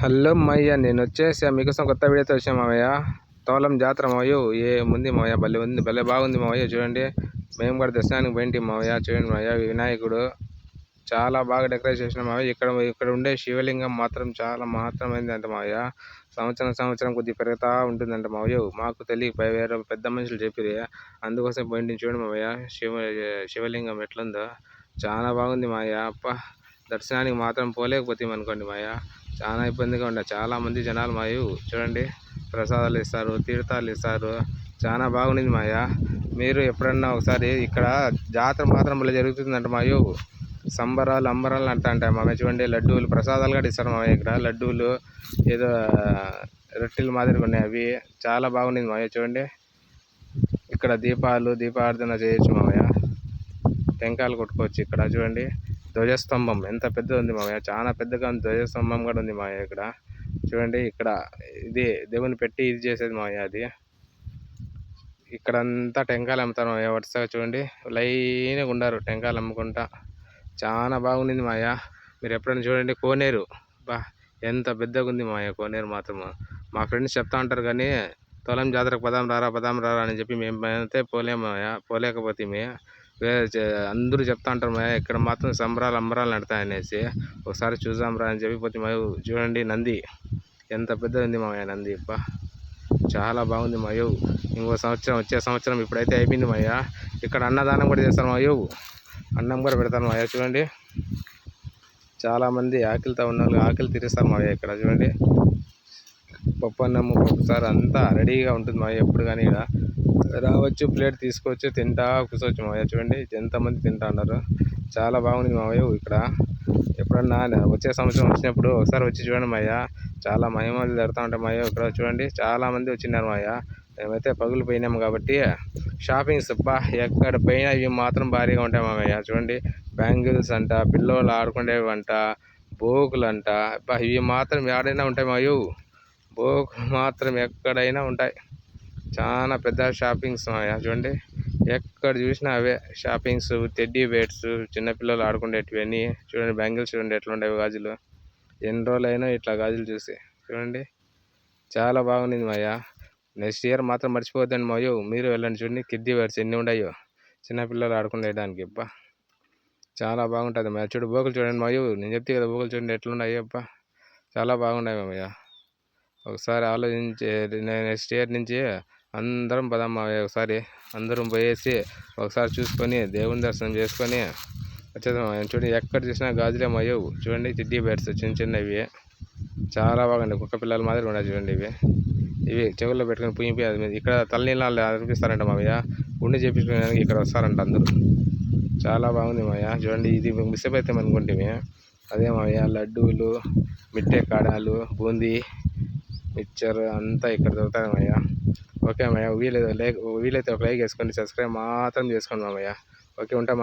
Hello మావయ్య, నేను వచ్చేసా మీకోసం కొత్త వీడియోతో వచ్చాను మావయ్య. తోలం జాతర మావయ్య ఏముంది మావయ్య, భలే ఉంది, భలే బాగుంది మావయ్య. చూడండి, మేము కూడా దర్శనానికి పోయింటి మావయ్య. చూడండి మావయ్య, వినాయకుడు చాలా బాగా డెకరేట్ చేసిన మావయ్య. ఇక్కడ ఉండే శివలింగం మాత్రం చాలా మహత్తరమైంది అంట మావయ్య. సంవత్సరం కొద్దిగా పెరుగుతూ ఉంటుందంట మావయ్య. మాకు తెలియక వేరే పెద్ద మనుషులు చెప్పిరి, అందుకోసం పోయింటి. చూడండి మావయ్య, శివలింగం ఎట్లుందో చాలా బాగుంది మావయ్య. దర్శనానికి మాత్రం పోలేకపోతాం అనుకోండి మావయ్య, చాలా ఇబ్బందిగా ఉండే. చాలా మంది జనాలు మాయు. చూడండి, ప్రసాదాలు ఇస్తారు, తీర్థాలు ఇస్తారు, చాలా బాగుంది మాయ. మీరు ఎప్పుడన్నా ఒకసారి, ఇక్కడ జాతర మాత్రం మళ్ళీ జరుగుతుందంట మాయు. సంబరాలు అంబరాలు అంటాయి మామయ్య. చూడండి, లడ్డూలు ప్రసాదాలు కూడా ఇస్తారు మామయ్య. ఇక్కడ లడ్డూలు ఏదో రొట్టెలు మాదిరిగా ఉన్నాయి, అవి చాలా బాగుంది మామయ్య. చూడండి, ఇక్కడ దీపారాధన చేయొచ్చు మామయ్య. టెంకాయలు కొట్టుకోవచ్చు ఇక్కడ. చూడండి, ధ్వజస్తంభం ఎంత పెద్దగా ఉంది మామయ్య, చాలా పెద్దగా ఉంది. ధ్వజస్తంభం కూడా ఉంది మామయ్య ఇక్కడ. చూడండి, ఇక్కడ ఇది దేవుని పెట్టి ఇది చేసేది మామయ్య. అది ఇక్కడంతా టెంకాయలు అమ్ముతారు మామయ్య, వరుసగా. చూడండి, లైన్గా ఉండారు టెంకాయలు అమ్ముకుంటా. చాలా బాగుంది మామయ్య. మీరు ఎప్పుడైనా చూడండి. కోనేరు ఎంత పెద్దగా ఉంది మామయ్య. కోనేరు మాత్రము మా ఫ్రెండ్స్ చెప్తా ఉంటారు, కానీ తొలం జాతరకు పదాం రారా అని చెప్పి మేము అయితే పోలేము మామయ్య, పోలేకపోతే అందరూ చెప్తా ఉంటారు మాయ. ఇక్కడ మాత్రం సంబరాలు అంబరాలు నడతాయనేసి ఒకసారి చూద్దాం రా అని చెప్పి పోతే మాయ. చూడండి, నంది ఎంత పెద్దది ఉంది మామయ్య. నంది చాలా బాగుంది మాయో. ఇంకో సంవత్సరం, వచ్చే సంవత్సరం ఇప్పుడైతే అయిపోయింది మాయ. ఇక్కడ అన్నదానం కూడా చేస్తారు మాయో, అన్నం కూడా పెడతారు మాయ. చూడండి, చాలామంది ఆకలితో ఉన్న వాళ్ళు ఆకలి తీరుస్తారు మాయ. ఇక్కడ చూడండి, పప్పు అన్నము, పప్పుసారి అంతా రెడీగా ఉంటుంది మాయ. ఎప్పుడు కానీ ఇక్కడ రావచ్చు, ప్లేట్ తీసుకోవచ్చు, తింటా కూర్చోవచ్చు మావయ్య. చూడండి, ఎంతమంది తింటా ఉన్నారు. చాలా బాగుంది మావయ్య. ఇక్కడ ఎప్పుడన్నా వచ్చే సంవత్సరం వచ్చినప్పుడు ఒకసారి వచ్చి చూడండి మావయ్య, చాలా మహిమలు జరుగుతూ ఉంటాయి మావయ్య. ఇక్కడ చూడండి, చాలా మంది వచ్చినారు మావయ్య. మేమైతే పగులు పోయినాము కాబట్టి షాపింగ్స్ ఎక్కడ పోయినా ఇవి మాత్రం భారీగా ఉంటాయి మావయ్య. చూడండి, బ్యాంగిల్స్ అంట, పిల్లోళ్ళు ఆడుకునేవి అంట, బోకులు అంట, ఇవి మాత్రం ఎక్కడైనా ఉంటాయి మావయ్య. బోకులు మాత్రం ఎక్కడైనా ఉంటాయి. చాలా పెద్ద షాపింగ్స్ మావయ్య. చూడండి, ఎక్కడ చూసినా అవే షాపింగ్స్, టెడ్డీ బేర్స్, చిన్నపిల్లలు ఆడుకునేటివి అన్నీ. చూడండి, బ్యాంగిల్స్ చూడండి ఎట్లా ఉండేవి, గాజులు. ఎన్ని రోజులైనా ఇట్లా గాజులు చూసి. చూడండి, చాలా బాగుంది మావయ్య. నెక్స్ట్ ఇయర్ మాత్రం మర్చిపోద్దండి మావయ్య, మీరు వెళ్ళండి. చూడండి, కిడ్డీ బేర్స్ ఎన్ని ఉన్నాయో చిన్నపిల్లలు ఆడుకునేదానికి. చాలా బాగుంటుంది మావయ్య. చూడు, బోకులు చూడండి మావయ్య, నేను చెప్తే కదా, బోకులు చూడండి ఎట్లున్నాయో. చాలా బాగున్నాయి మావయ్య. ఒకసారి ఆలోచించి నెక్స్ట్ ఇయర్ నుంచి అందరం పదాం మావయ్య. ఒకసారి అందరం పోయేసి ఒకసారి చూసుకొని దేవుని దర్శనం చేసుకొని వచ్చేద్దాం మావయ్య. చూడండి, ఎక్కడ చూసినా గాజులే మావయ్య. చూడండి, టిడ్డీ బేర్స్ చిన్నవి చాలా బాగుంది. కుక్క పిల్లల మాదిరి ఉన్నాయి. చూడండి, ఇవి చెవుల్లో పెట్టుకొని పుయ్యి. ఇక్కడ తలనీళ్ళు అనిపిస్తారంట మావయ్య. గుండె చేపించుకోవడానికి ఇక్కడ వస్తారంట అందరూ. చాలా బాగుంది మావయ్య. చూడండి, ఇది మిస్ అయిపోతాం అనుకుంటే అదే మావయ్య. లడ్డూలు, మిఠాయి కాడాలు, బూందీ, మిక్చర్ అంతా ఇక్కడ దొరుకుతుంది మావయ్య. ఓకే మావయ్య, వీలైతే ఒక లైక్ వేసుకోండి, సబ్స్క్రైబ్ మాత్రం చేసుకోండి మావయ్య. ఓకే, ఉంటాం.